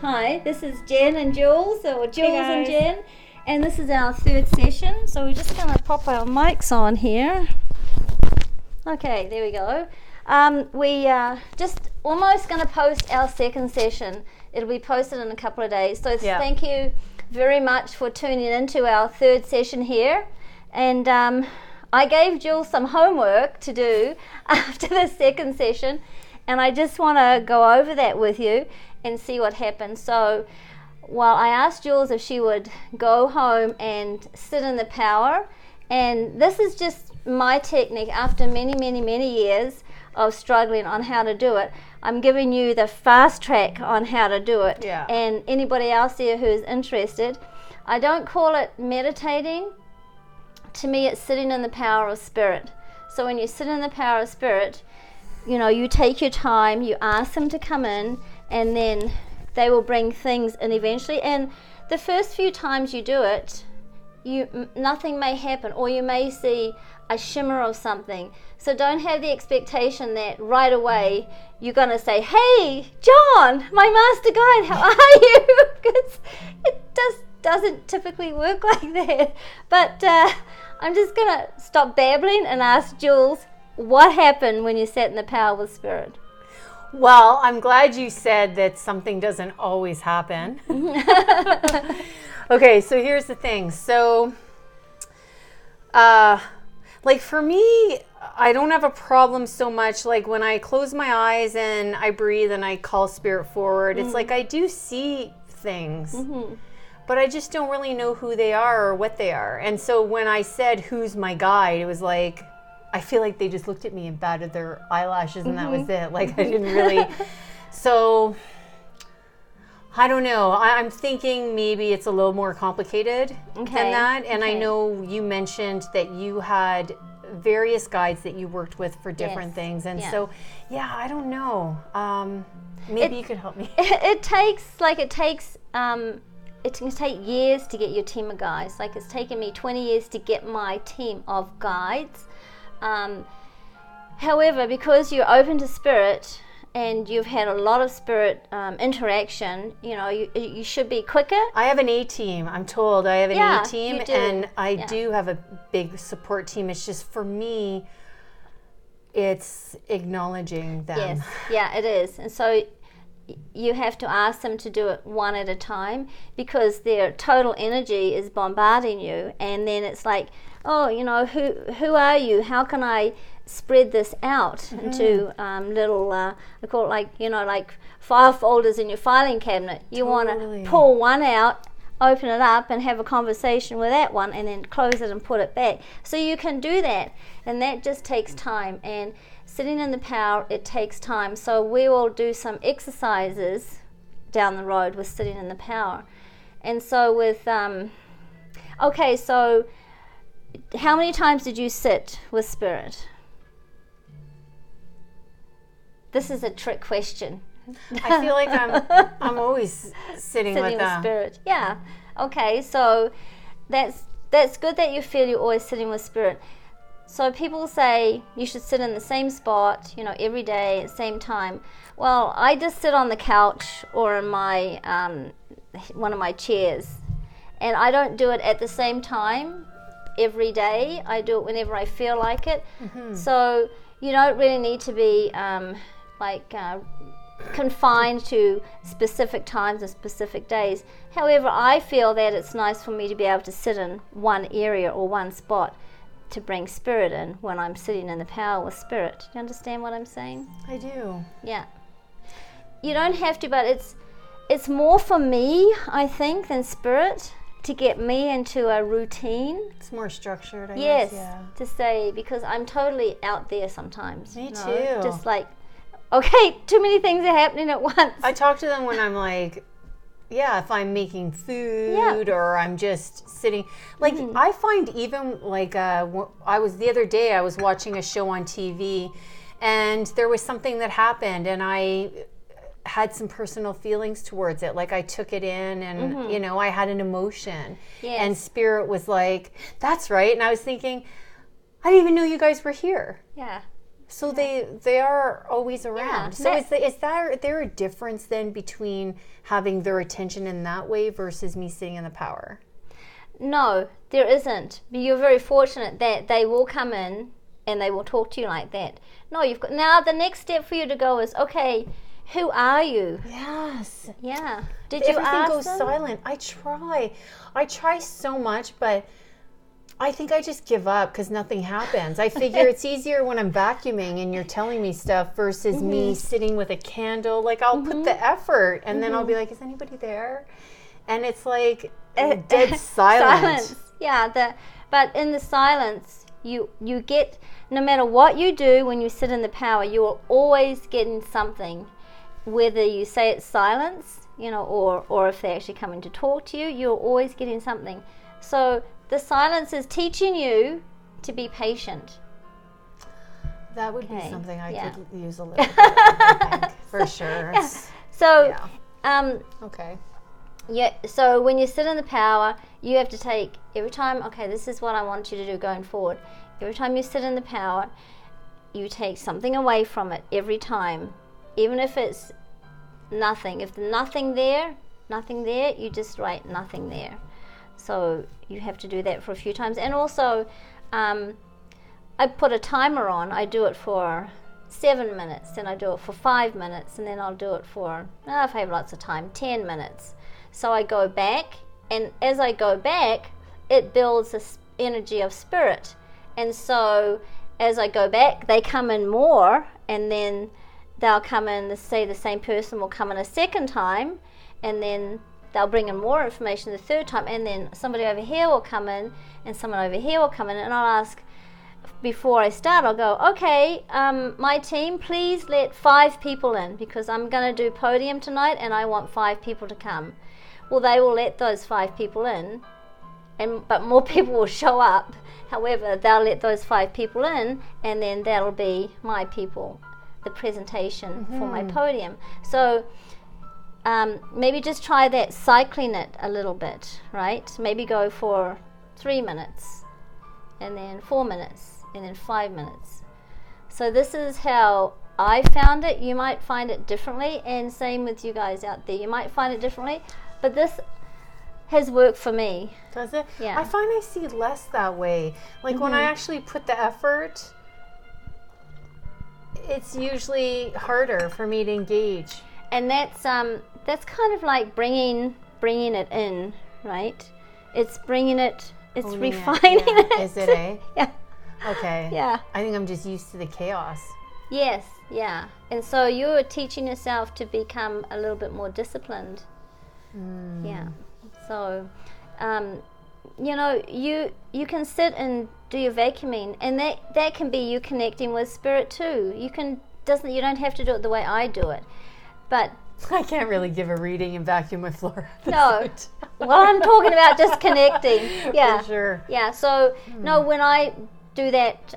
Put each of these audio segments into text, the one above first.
Hi, this is Jen and Jules, or Jules and guys. Jen, and this is our third session. So we're just going to pop our mics on here. Okay, there we go. We just almost going to post our second session. It'll be posted in a couple of days. So Thank you very much for tuning into our third session here. And I gave Jules some homework to do after the second session, and I just want to go over that with you and see what happens. So, well, I asked Jules if she would go home and sit in the power, and this is just my technique after many years of struggling on how to do it. I'm giving you the fast track on how to do it. Yeah. And anybody else there who's interested, I don't call it meditating. To me, it's sitting in the power of spirit. So when you sit in the power of spirit, you know, you take your time, you ask them to come in, and then they will bring things in eventually. And the first few times you do it, nothing may happen, or you may see a shimmer of something. So don't have the expectation that right away you're going to say, "Hey, John, my master guide, how are you?" Because it doesn't typically work like that. But I'm just going to stop babbling and ask Jules, what happened when you sat in the power with spirit? Well, I'm glad you said that something doesn't always happen. Okay, so here's the thing. So, like for me, I don't have a problem so much like when I close my eyes and I breathe and I call spirit forward. It's like I do see things, but I just don't really know who they are or what they are. And so when I said, "Who's my guide?" it was like, I feel like they just looked at me and batted their eyelashes and that was it. Like I didn't really. So I don't know. I'm thinking maybe it's a little more complicated than that. And I know you mentioned that you had various guides that you worked with for different things. And so, I don't know. Maybe you could help me. It can take years to get your team of guides. Like it's taken me 20 years to get my team of guides. However, because you're open to spirit and you've had a lot of spirit interaction, you know, you should be quicker. I have an A team. I'm told I have an A team, you do. and I do have a big support team. It's just for me, it's acknowledging them. Yes, yeah, it is. And so you have to ask them to do it one at a time because their total energy is bombarding you, and then it's like, oh, you know, who are you? How can I spread this out into little, I call it like file folders in your filing cabinet. You want to pull one out, open it up, and have a conversation with that one, and then close it and put it back. So you can do that, and that just takes time. And sitting in the power, it takes time. So we will do some exercises down the road with sitting in the power. And so with, so how many times did you sit with spirit? This is a trick question. I feel like I'm always sitting with spirit. Yeah. Okay. So that's good that you feel you're always sitting with spirit. So people say you should sit in the same spot, you know, every day at the same time. Well, I just sit on the couch or in my one of my chairs, and I don't do it at the same time every day. I do it whenever I feel like it. So you don't really need to be confined to specific times and specific days. However, I feel that it's nice for me to be able to sit in one area or one spot to bring spirit in when I'm sitting in the power with spirit. Do you understand what I'm saying? I do. Yeah. You don't have to, but it's more for me, I think, than spirit to get me into a routine. It's more structured, I guess. Yes, to say, because I'm totally out there sometimes. Me too. Just like, okay, too many things are happening at once. I talk to them when I'm like, if I'm making food or I'm just sitting. Like, I find even like, the other day I was watching a show on TV and there was something that happened and I had some personal feelings towards it. Like I took it in and, you know, I had an emotion. Yes. And spirit was like, that's right. And I was thinking, I didn't even know you guys were here. Yeah. So they are always around. So is there a difference then between having their attention in that way versus me sitting in the power? No, there isn't. But you're very fortunate that they will come in and they will talk to you like that. No, you've got now the next step for you to go is, okay, who are you? Yes. Yeah. Did you Everything ask goes them? silent. I try so much, but I think I just give up because nothing happens. I figure it's easier when I'm vacuuming and you're telling me stuff versus me sitting with a candle. Like, I'll put the effort and then I'll be like, is anybody there? And it's like dead silence. Yeah, but in the silence, you get, no matter what you do when you sit in the power, you are always getting something. Whether you say it's silence, or if they actually come in to talk to you, you're always getting something. So the silence is teaching you to be patient. That would be something I could use a little bit of, I think, for sure. Yeah. So, okay. Yeah, so when you sit in the power, you have to take, every time, okay, this is what I want you to do going forward. Every time you sit in the power, you take something away from it every time. Even if it's nothing. If there's nothing there, you just write nothing there. So you have to do that for a few times. And also, I put a timer on. I do it for 7 minutes, then I do it for 5 minutes, and then I'll do it for, if I have lots of time, 10 minutes. So I go back, and as I go back, it builds this energy of spirit. And so as I go back, they come in more, and then they'll come in, say the same person will come in a second time, and then they'll bring in more information the third time, and then somebody over here will come in, and someone over here will come in, and I'll ask, before I start, I'll go, okay, my team, please let 5 people in, because I'm going to do podium tonight, and I want 5 people to come. Well, they will let those 5 people in, but more people will show up. However, they'll let those 5 people in, and then that'll be my people, the presentation for my podium. So maybe just try that, cycling it a little bit, right? Maybe go for 3 minutes, and then 4 minutes, and then 5 minutes. So this is how I found it. You might find it differently, and same with you guys out there. You might find it differently, but this has worked for me. Does it? Yeah. I find I see less that way. Like when I actually put the effort, it's usually harder for me to engage. And that's kind of like bringing it in, right? It's bringing it. It's refining it. Is it, eh? Yeah. Okay. Yeah. I think I'm just used to the chaos. Yes. Yeah. And so you're teaching yourself to become a little bit more disciplined. Yeah. So, you can sit and do your vacuuming, and that can be you connecting with spirit too. You don't have to do it the way I do it, but I can't really give a reading and vacuum my floor. No. Well, I'm talking about just connecting. Yeah. For sure. Yeah. So no, when I do that,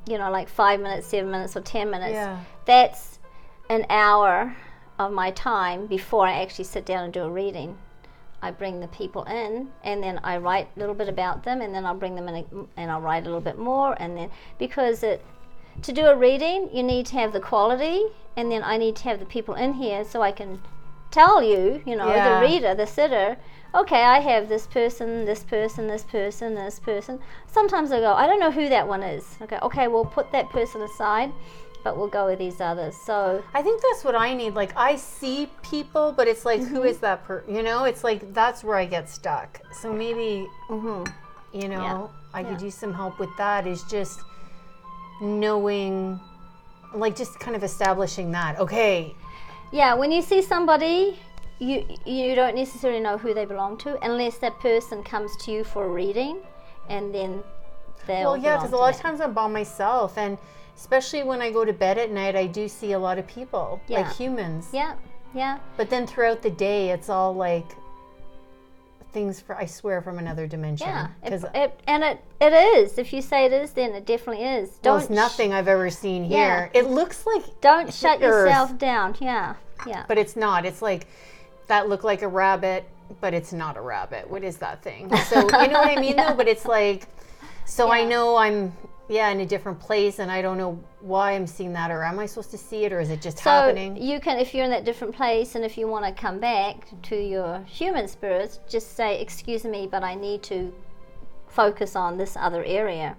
like 5 minutes, 7 minutes, or 10 minutes, that's an hour of my time before I actually sit down and do a reading. I bring the people in, and then I write a little bit about them, and then I'll bring them in and I'll write a little bit more, and then because to do a reading, you need to have the quality, and then I need to have the people in here so I can tell you, the reader, the sitter, okay, I have this person, this person, this person, this person. Sometimes I go, I don't know who that one is. Okay, we'll put that person aside, but we'll go with these others. So I think that's what I need. Like, I see people, but it's like, who is that person? It's like, that's where I get stuck. So maybe, I could use some help with that, is just knowing, like, just kind of establishing that. Okay. Yeah, when you see somebody, you don't necessarily know who they belong to unless that person comes to you for a reading, and then they'll Well, yeah, because a lot of times I'm by myself, and especially when I go to bed at night, I do see a lot of people, like humans. Yeah, yeah. But then throughout the day, it's all like things I swear, from another dimension. Yeah, it is. If you say it is, then it definitely is. It's nothing I've ever seen here. Yeah. It looks like Don't shut yourself down. Yeah, yeah. But it's not. It's like, that looked like a rabbit, but it's not a rabbit. What is that thing? So, you know what I mean, though? But it's like, so I know I'm in a different place, and I don't know why I'm seeing that, or am I supposed to see it, or is it just happening? You can, if you're in that different place, and if you want to come back to your human spirits, just say, excuse me, but I need to focus on this other area.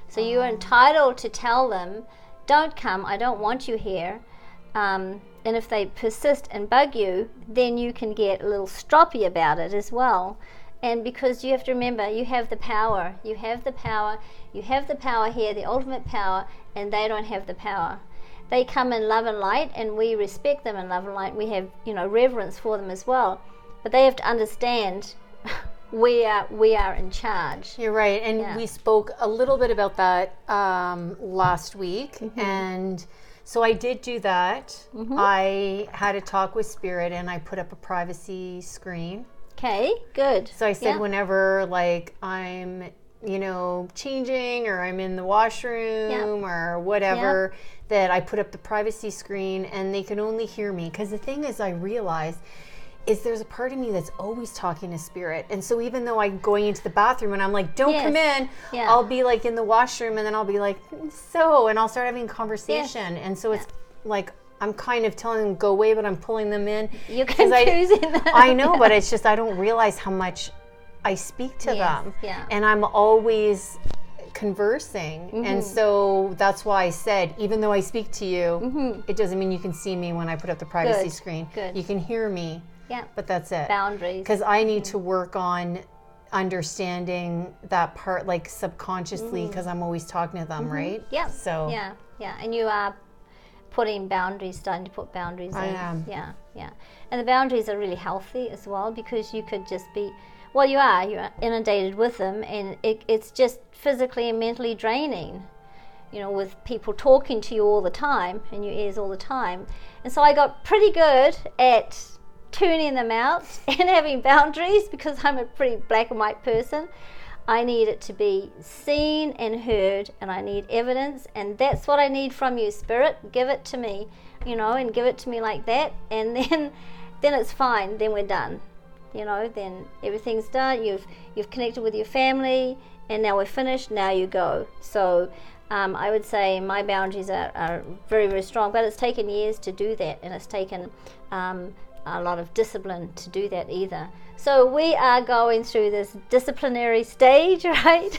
So you're entitled to tell them, don't come, I don't want you here. And if they persist and bug you, then you can get a little stroppy about it as well. And because you have to remember, you have the power. You have the power. You have the power here, the ultimate power, and they don't have the power. They come in love and light, and we respect them in love and light. We have, reverence for them as well. But they have to understand we are in charge. You're right. And we spoke a little bit about that last week. And so I did do that. I had a talk with Spirit, and I put up a privacy screen. Okay, good. So I said whenever like I'm, changing, or I'm in the washroom or whatever, that I put up the privacy screen and they can only hear me. Because the thing is, I realized there's a part of me that's always talking to Spirit. And so even though I'm going into the bathroom and I'm like, don't come in, I'll be like in the washroom, and then I'll be like, and I'll start having a conversation. And so it's like, I'm kind of telling them go away, but I'm pulling them in. You're confusing them. I know, but it's just I don't realize how much I speak to them. Yeah. And I'm always conversing. And so that's why I said, even though I speak to you, it doesn't mean you can see me when I put up the privacy screen. Good. You can hear me. Yeah. But that's it. Boundaries. Because I need to work on understanding that part, like subconsciously, because I'm always talking to them, right? Yeah. So. Yeah. And you are putting boundaries, starting to put boundaries in. I am. Yeah. And the boundaries are really healthy as well, because you could just be, you're inundated with them, and it's just physically and mentally draining, with people talking to you all the time, in your ears all the time. And so I got pretty good at tuning them out and having boundaries, because I'm a pretty black and white person. I need it to be seen and heard, and I need evidence, and that's what I need from you, Spirit. Give it to me, and give it to me like that, and then it's fine. Then we're done, then everything's done. You've connected with your family, and now we're finished. Now you go. So I would say my boundaries are very, very strong, but it's taken years to do that, and it's taken a lot of discipline to do that either. So we are going through this disciplinary stage, right?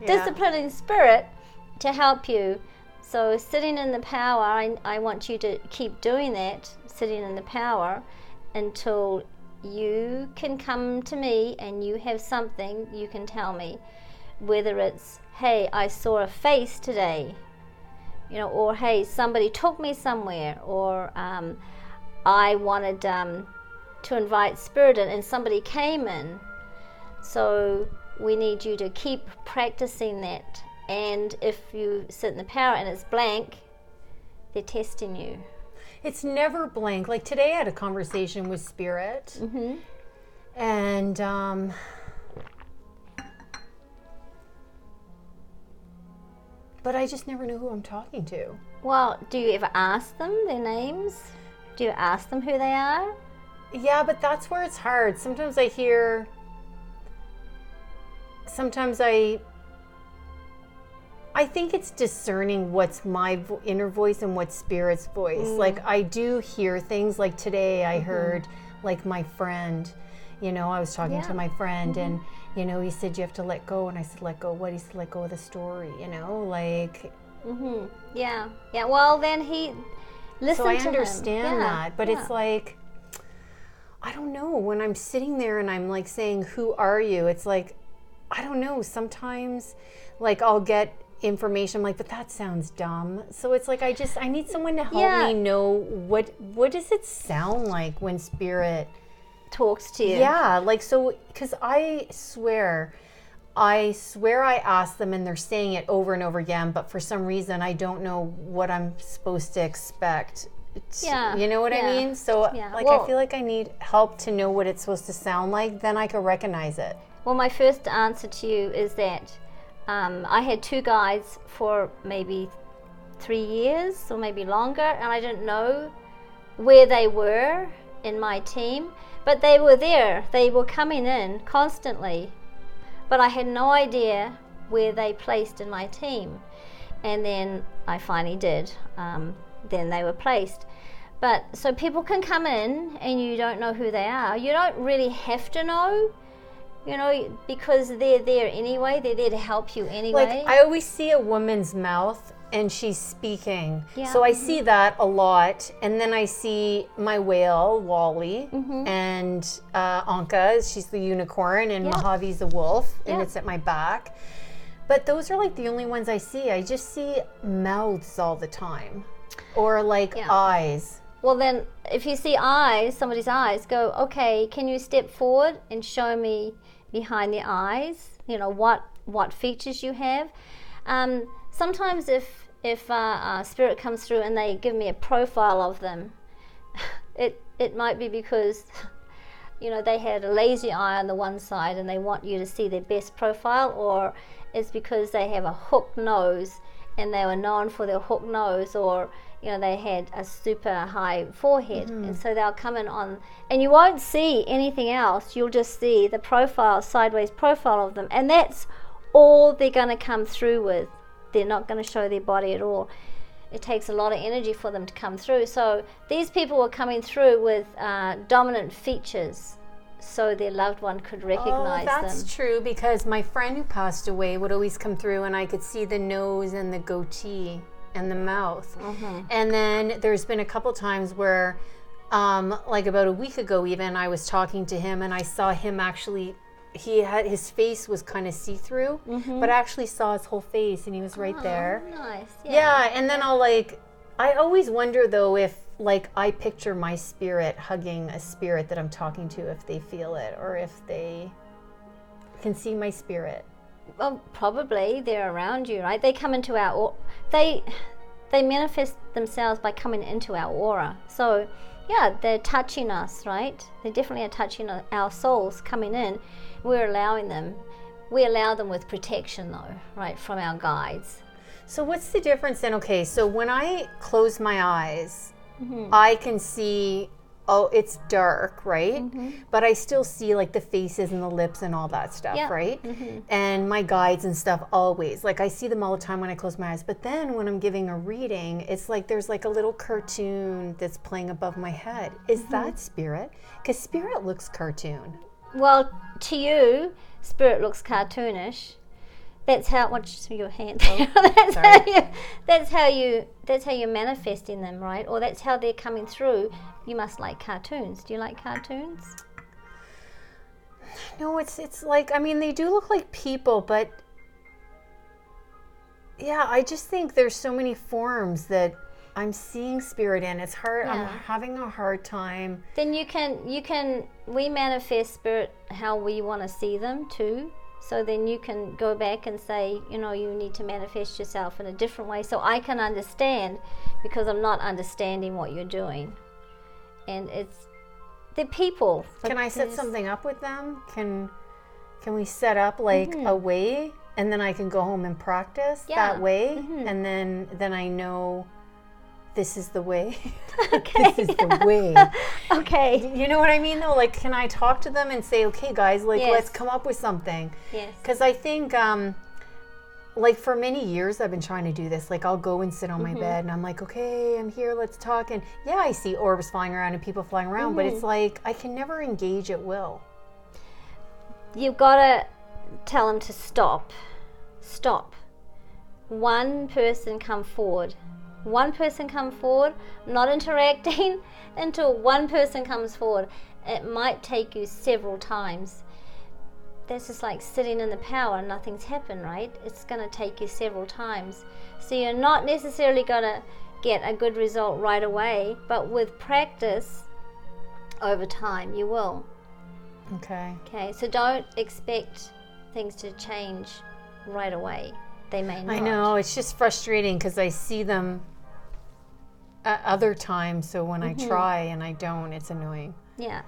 Disciplining Spirit to help you. So sitting in the power, I want you to keep doing that, sitting in the power, until you can come to me and you have something you can tell me. Whether it's, hey, I saw a face today, or hey, somebody took me somewhere, or I wanted to invite Spirit in and somebody came in. So we need you to keep practicing that. And if you sit in the power and it's blank, they're testing you. It's never blank. Like today I had a conversation with Spirit. And but I just never know who I'm talking to. Well, do you ever ask them their names? Do you ask them who they are? Yeah, but that's where it's hard. Sometimes I hear, I think it's discerning what's my inner voice and what's Spirit's voice. Like I do hear things, like today I heard like my friend, I was talking to my friend and, he said, you have to let go. And I said, let go what? He said, let go of the story, like. Yeah. Well, then he listen to him. So I understand that, but it's like, I don't know, when I'm sitting there and I'm like saying, who are you? It's like, I don't know, sometimes like I'll get information, I'm like, but that sounds dumb. So it's like, I need someone to help me know what does it sound like when Spirit talks to you. Yeah, like, so, because I swear I ask them and they're saying it over and over again, but for some reason I don't know what I'm supposed to expect. You know what I mean? So I feel like I need help to know what it's supposed to sound like, then I can recognize it. Well, my first answer to you is that I had two guides for maybe 3 years or maybe longer, and I didn't know where they were in my team, but they were there. They were coming in constantly, but I had no idea where they placed in my team. And then I finally did. Then they were placed. But so people can come in and you don't know who they are. You don't really have to know, because they're there anyway. They're there to help you anyway. Like, I always see a woman's mouth and she's speaking. Yeah. So I see that a lot. And then I see my whale, Wally, and Anka, she's the unicorn, and Mojave's the wolf, and it's at my back. But those are like the only ones I see. I just see mouths all the time. Or like eyes. Well, then if you see eyes, somebody's eyes, go, okay, can you step forward and show me behind the eyes, what features you have. Sometimes if spirit comes through and they give me a profile of them, it might be because they had a lazy eye on the one side and they want you to see their best profile, or it's because they have a hooked nose and they were known for their hooked nose, or they had a super high forehead, and so they'll come in on, and you won't see anything else. You'll just see the profile, sideways profile of them, and that's all they're going to come through with. They're not going to show their body at all. It takes a lot of energy for them to come through. So these people were coming through with dominant features, so their loved one could recognize them. Oh, that's true, because my friend who passed away would always come through and I could see the nose and the goatee and the mouth. And then there's been a couple times where like about a week ago even, I was talking to him and I saw him actually, his face was kind of see-through, but I actually saw his whole face and he was right there. Nice. Yeah, and then I always wonder though if I picture my spirit hugging a spirit that I'm talking to, if they feel it or if they can see my spirit. Well, probably they're around you, right? They come into our they manifest themselves by coming into our aura. So, yeah, they're touching us, right? They definitely are touching our souls coming in. We're allowing them. We allow them with protection, though, right, from our guides. So what's the difference then? Okay, so when I close my eyes, I can see, it's dark, right? But I still see the faces and the lips and all that stuff, right? And my guides and stuff always. I see them all the time when I close my eyes. But then when I'm giving a reading, it's there's a little cartoon that's playing above my head. Is that spirit? Because spirit looks cartoon. Well, to you, spirit looks cartoonish. That's how. Watch your hand. That's how you're manifesting them, right? Or that's how they're coming through. You must like cartoons. Do you like cartoons? No, it's they do look like people, but yeah, I just think there's so many forms that I'm seeing spirit in. It's hard. Yeah. I'm having a hard time. Then we manifest spirit how we want to see them too. So then you can go back and say, you need to manifest yourself in a different way so I can understand, because I'm not understanding what you're doing. And they're people. Can I set something up with them? Can we set up a way, and then I can go home and practice that way, and then I know this is the way. Okay. This is the way. Okay. You know what I mean, though? Can I talk to them and say, okay, guys, let's come up with something? Yes. Because I think, for many years, I've been trying to do this. I'll go and sit on my bed, and I'm okay, I'm here, let's talk. And yeah, I see orbs flying around and people flying around, but it's I can never engage at will. You've got to tell them to stop. Stop. One person come forward. One person come forward, not interacting, until one person comes forward. It might take you several times. That's just like sitting in the power and nothing's happened, right? It's going to take you several times. So you're not necessarily going to get a good result right away, but with practice over time, you will. Okay. Okay, so don't expect things to change right away. They may not. I know, it's just frustrating because I see them at other times, so when I try and I don't, it's annoying. Yeah.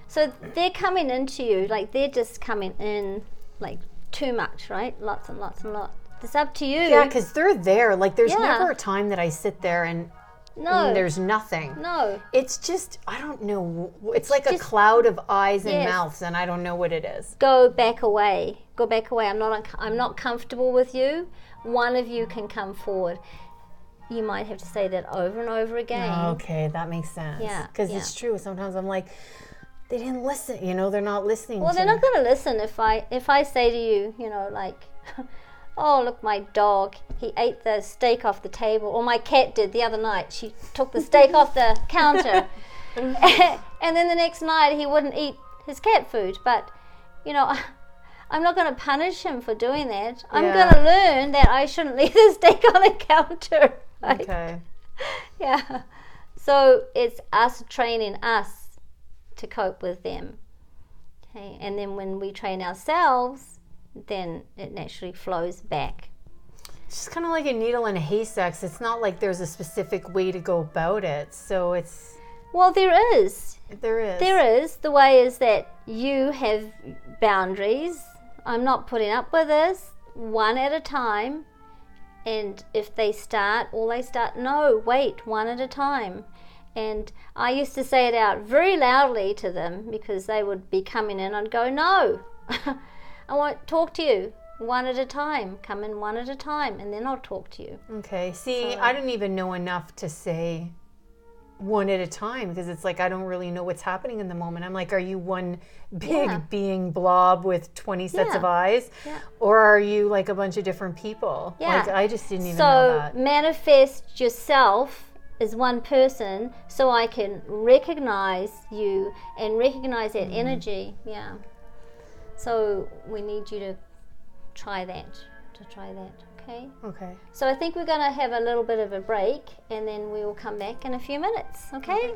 So they're coming into you, they're just coming in too much, right? Lots and lots and lots. It's up to you. Yeah, because they're there. There's never a time that I sit there and No. There's nothing. No. It's just, I don't know. It's like a cloud of eyes and Yes. mouths, and I don't know what it is. Go back away. Go back away. I'm not comfortable with you. One of you can come forward. You might have to say that over and over again. Okay, that makes sense. Yeah, Because it's true. Sometimes I'm like, they didn't listen. They're not listening. Well, they're not going to listen if I say to you, like, oh, look, my dog, he ate the steak off the table, or my cat did the other night. She took the steak off the counter, and then the next night he wouldn't eat his cat food. But, I'm not going to punish him for doing that. I'm going to learn that I shouldn't leave the steak on the counter. Right? Okay. Yeah. So it's us training us to cope with them. Okay. And then when we train ourselves, then it naturally flows back. It's just kind of like a needle in a haystack. It's not like there's a specific way to go about it. So it's... Well, there is. There is. There is. The way is that you have boundaries. I'm not putting up with this, one at a time. And if they start, no, wait, one at a time. And I used to say it out very loudly to them because they would be coming in and go, no, I won't talk to you. One at a time. Come in one at a time, and then I'll talk to you. Okay. See, I don't even know enough to say one at a time because it's like I don't really know what's happening in the moment. I'm like, are you one big being blob with 20 sets of eyes? Yeah. Or are you like a bunch of different people? Yeah. Like, I just didn't even know that. So manifest yourself as one person so I can recognize you and recognize that energy. Yeah. So we need you to try that. Okay? Okay. So I think we're going to have a little bit of a break and then we will come back in a few minutes. Okay?